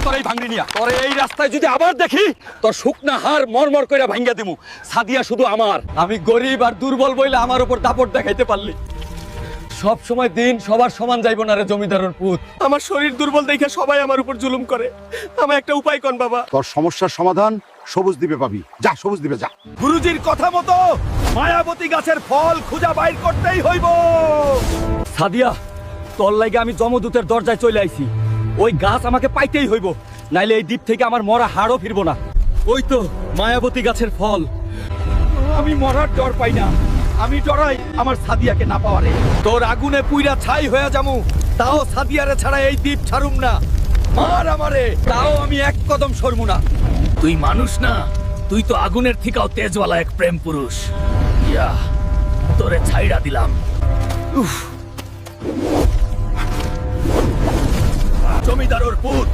তোর এই ভাঙড়ি নিয়া তোর এই রাস্তায় যদি আবার দেখি তোর শুকনা হার মরমর কইরা ভাঙ্গা দিমু। সাদিয়া শুধু আমার, আমি গরিব আর দুর্বল বইলে আমার উপর দাপট দেখাইতে পারলি। সব সময় দিন সবার সমান যাইব না রে জমিদারের পুত। আমার শরীর দুর্বল দেখে সবাই আমার উপর জুলুম করে। আমার একটা উপায় কোন বাবা? তোর সমস্যার সমাধান সবুজ দ্বীপে পাবি। যা সবুজ দ্বীপে যা। গুরুজির কথা মতো মায়াবতী গাছের ফল খুঁজা বাইর করতেই হইব। সাদিয়া, তোর লাগে আমি যমদূতের দরজায় চলে আইছি। ওই গাছ আমাকে পাইতেই হইব, নাইলে এই দ্বীপ থেকে আমার মরা হাড়ও ফিরবো না। ওই তো মায়াবতী গাছের ফল। আমি মরার ডর পাই না, আমি ডরাই আমার সাদিয়াকে না পাওয়ারে। তোর আগুনে পুইরা ছাই হয়ে যামু, তাও সাদিয়ারে ছাড়া এই দ্বীপ ছাড়ুম না। মার আমারে, তাও আমি এক কদম সরমু না। তুই মানুষ না, তুই তো আগুনের থেকেও তেজওয়ালা এক প্রেম পুরুষ। ইয়া, তোরে ছাইড়া দিলাম। জমিদারর পুত,